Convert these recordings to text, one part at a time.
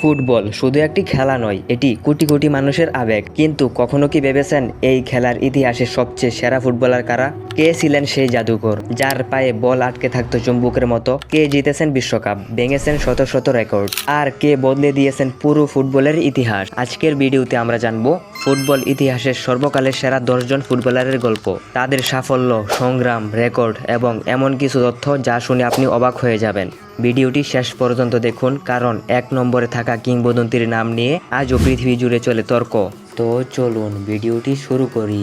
Football শুধু একটি খেলা নয়, এটি কোটি কোটি মানুষের আবেগ। কিন্তু কখনো কি ভেবেছেন এই খেলার ইতিহাসে সবচেয়ে সেরা ফুটবলার কারা? কে ছিলেন সেই জাদুকর যার পায়ে বল আটকে থাকতো চুম্বকের মতো? কে জিতেছেন বিশ্বকাপ, ভেঙেছেন শত শত রেকর্ড, আর কে বদলে দিয়েছেন পুরো ফুটবলের ইতিহাস? আজকের ভিডিওতে আমরা জানবো ফুটবল ইতিহাসের সর্বকালের সেরা 10 জন ফুটবলারের গল্প, তাদের সাফল্য, সংগ্রাম, রেকর্ড এবং এমন কিছু তথ্য যা শুনে আপনি অবাক হয়ে যাবেন। ভিডিওটি শেষ পর্যন্ত দেখুন, কারণ 1 নম্বরে থাকা কিংবদন্তির নাম নিয়ে আজও পৃথিবী জুড়ে চলে তর্ক। তো চলুন ভিডিওটি শুরু করি।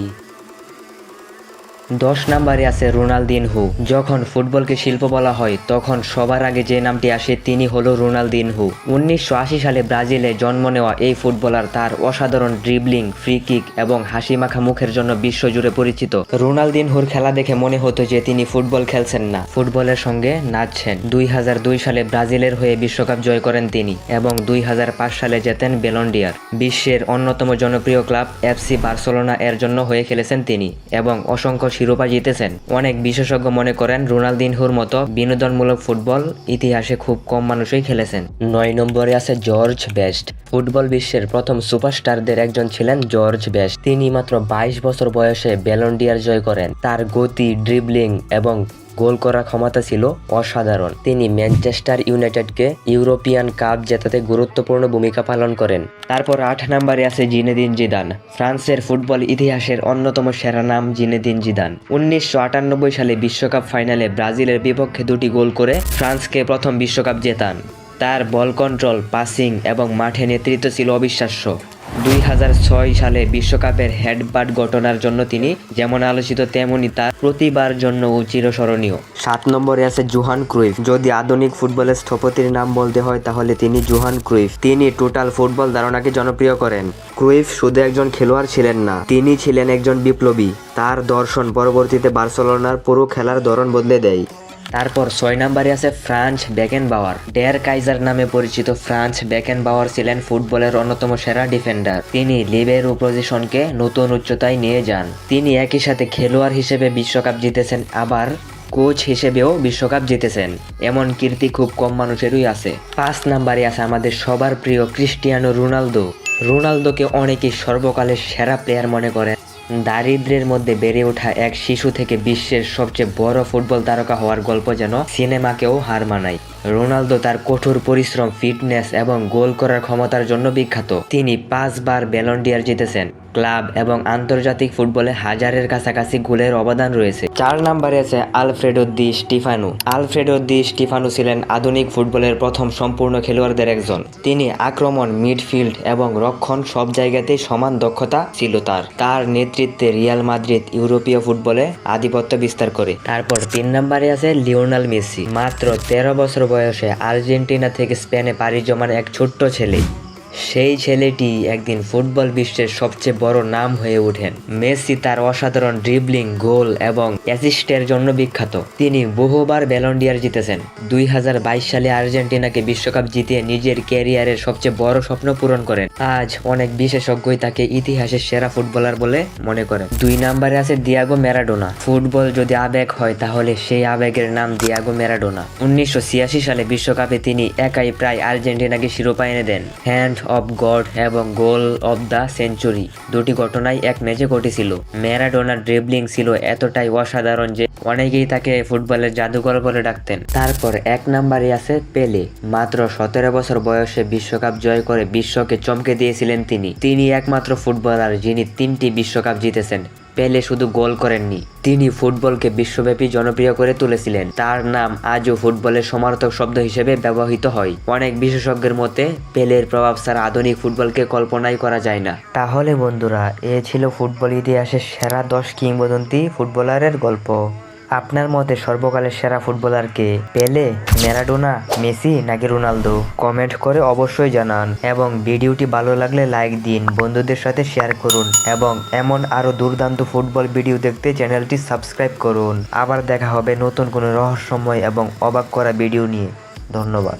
10 নম্বরে আছে রোনালদিনহো। যখন ফুটবলকে শিল্প বলা হয় তখন সবার আগে যে নামটি আসে তিনি হলো রোনালদিনহো। 1980 সালে ব্রাজিলে জন্ম নেওয়া এই ফুটবলার তার অসাধারণ ড্রিবলিং, ফ্রি কিক এবং হাসিমাখা মুখের জন্য বিশ্বজুড়ে পরিচিত। রোনালদিনহোর খেলা দেখে মনে হতো যে তিনি ফুটবল খেলছেন না, ফুটবলের সঙ্গে নাচছেন। 2002 সালে ব্রাজিলের হয়ে বিশ্বকাপ জয় করেন তিনি এবং 2005 সালে জেতেন ব্যালন ডি'অর। বিশ্বের অন্যতম জনপ্রিয় ক্লাব এফসি বার্সেলোনা এর জন্য হয়ে খেলেছেন তিনি এবং অসংখ্য শিরোপা জিতেছেন। অনেক বিশেষজ্ঞ মনে করেন রোনালদিনহোর মতো বিনোদনমূলক ফুটবল ইতিহাসে খুব কম মানুষই খেলেছেন। 9 নম্বরে আছে জর্জ বেস্ট। ফুটবল বিশ্বের প্রথম সুপারস্টারদের একজন ছিলেন জর্জ বেস্ট। তিনি মাত্র 22 বছর বয়সে ব্যালন ডি'অর জয় করেন। তার গতি, ড্রিবলিং এবং গোল করার ক্ষমতা ছিল অসাধারণ। তিনি ম্যানচেস্টার ইউনাইটেডকে ইউরোপিয়ান কাপ জেতাতে গুরুত্বপূর্ণ ভূমিকা পালন করেন। তারপর 8 নম্বরে আছে জিনেদিন জিদান। ফ্রান্সের ফুটবল ইতিহাসের অন্যতম সেরা নাম জিনেদিন জিদান। 1998 সালে বিশ্বকাপ ফাইনালে ব্রাজিলের বিপক্ষে 2টি গোল করে ফ্রান্সকে প্রথম বিশ্বকাপ জেতান। তার বল কন্ট্রোল, পাসিং এবং মাঠে নেতৃত্ব ছিল অবিশ্বাস্য। 2006 সালে বিশ্বকাপের হেডবাট ঘটনার জন্য তিনি যেমন আলোচিত তেমনি তার প্রতিভার জন্যও চিরস্মরণীয়। 7 নম্বরে আছে জোহান ক্রুইফ। যদি আধুনিক ফুটবলের স্থপতির নাম বলতে হয় তাহলে তিনি জোহান ক্রুইফ। তিনি টোটাল ফুটবল ধারণাকে জনপ্রিয় করেন। ক্রুইফ শুধু একজন খেলোয়াড় ছিলেন না, তিনি ছিলেন একজন বিপ্লবী। তার দর্শন পরবর্তীতে বার্সেলোনার পুরো খেলার ধরন বদলে দেয়। তারপর 6 নম্বরে আছে ফ্রাঞ্জ বেকেনবাওয়ার। ডের কাইজার নামে পরিচিত ফ্রাঞ্জ বেকেনবাওয়ার ছিলেন ফুটবলের অন্যতম সেরা ডিফেন্ডার। তিনি লিবেরো পজিশনকে নতুন উচ্চতায় নিয়ে যান। তিনি একই সাথে খেলোয়াড় হিসেবে বিশ্বকাপ জিতেছেন, আবার কোচ হিসেবেও বিশ্বকাপ জিতেছেন। এমন কীর্তি খুব কম মানুষেরই আছে। 5 নম্বরে আছে আমাদের সবার প্রিয় ক্রিস্টিয়ানো রোনালদো। রোনালদোকে অনেকেই সর্বকালের সেরা প্লেয়ার মনে করেন। দারিদ্র্যের মধ্যে বেড়ে ওঠা এক শিশু থেকে বিশ্বের সবচেয়ে বড় ফুটবল তারকা হওয়ার গল্প যেন সিনেমাকেও হার মানায়। রোনালদো তার কঠোর পরিশ্রম, ফিটনেস এবং গোল করার ক্ষমতার জন্য বিখ্যাত। তিনি 5 বার ব্যালন ডি'অর জিতেছেন। ক্লাব এবং আন্তর্জাতিক ফুটবলে হাজারের কাছাকাছি গোলের অবদান রয়েছে। 4 নম্বরে আছে আলফ্রেডো দি স্টিফানো। আলফ্রেডো দি স্টিফানো ছিলেন আধুনিক ফুটবলের প্রথম সম্পূর্ণ খেলোয়াড়দের একজন। তিনি আক্রমণ, মিডফিল্ড এবং রক্ষণ সব জায়গাতেই সমান দক্ষতা ছিল তার নেতৃত্বে রিয়াল মাদ্রিদ ইউরোপীয় ফুটবলে আধিপত্য বিস্তার করে। তারপর 3 নম্বরে আছে লিওনেল মেসি। মাত্র 13 বছর বয়সে আর্জেন্টিনা থেকে স্পেনে পাড়ি জমান এক ছোট্ট ছেলে। সেই ছেলেটি একদিন ফুটবল বিশ্বের সবচেয়ে বড় নাম হয়ে ওঠেন। মেসি তার অসাধারণ ড্রিবলিং, গোল এবং অ্যাসিস্টের জন্য বিখ্যাত। তিনি বহুবার ব্যালন ডি'অর জিতেছেন। 2022 সালে আর্জেন্টিনাকে বিশ্বকাপ জিতিয়ে নিজের ক্যারিয়ারের সবচেয়ে বড় স্বপ্ন পূরণ করেন। আজ অনেক বিশেষজ্ঞই তাকে ইতিহাসের সেরা ফুটবলার বলে মনে করেন। 2 নম্বরে আছে দিয়াগো ম্যারাডোনা। ফুটবল যদি আবেগ হয় তাহলে সেই আবেগের নাম দিয়াগো ম্যারাডোনা। 1986 সালে বিশ্বকাপে তিনি একাই প্রায় আর্জেন্টিনাকে শিরোপা এনে দেন। হ্যান্ড অফ গড এবং গোল অব দ্য সেঞ্চুরি, দুটি ঘটনাই এক ম্যাচে ঘটেছিল। ম্যারাডোনার ড্রিবলিং ছিল এতটাই অসাধারণ যে অনেকেই তাকে ফুটবলের জাদুকর বলে ডাকতেন। তারপর 1 নম্বরে আছে পেলে। মাত্র 17 বছর বয়সে বিশ্বকাপ জয় করে বিশ্বকে চমকে দিয়েছিলেন তিনি একমাত্র ফুটবলার যিনি 3টি বিশ্বকাপ জিতেছেন। পেলে শুধু গোল করেননি, তিনি ফুটবলকে বিশ্বব্যাপী জনপ্রিয় করে তুলেছিলেন। তার নাম আজও ফুটবলের সমার্থক শব্দ হিসেবে ব্যবহৃত হয়। অনেক বিশেষজ্ঞের মতে পেলের প্রভাব ছাড়া আধুনিক ফুটবলকে কল্পনাই করা যায় না। তাহলে বন্ধুরা, এ ছিল ফুটবল ইতিহাসের সেরা 10 কিংবদন্তি ফুটবলারের গল্প। আপনার মতে সর্বকালের সেরা ফুটবলার কে? পেলে, ম্যারাডোনা, মেসি নাকি রোনালদো? কমেন্ট করে অবশ্যই জানান এবং ভিডিওটি ভালো লাগলে লাইক দিন, বন্ধুদের সাথে শেয়ার করুন এবং এমন আরও দুর্দান্ত ফুটবল ভিডিও দেখতে চ্যানেলটি সাবস্ক্রাইব করুন। আবার দেখা হবে নতুন কোনো রহস্যময় এবং অবাক করা ভিডিও নিয়ে। ধন্যবাদ।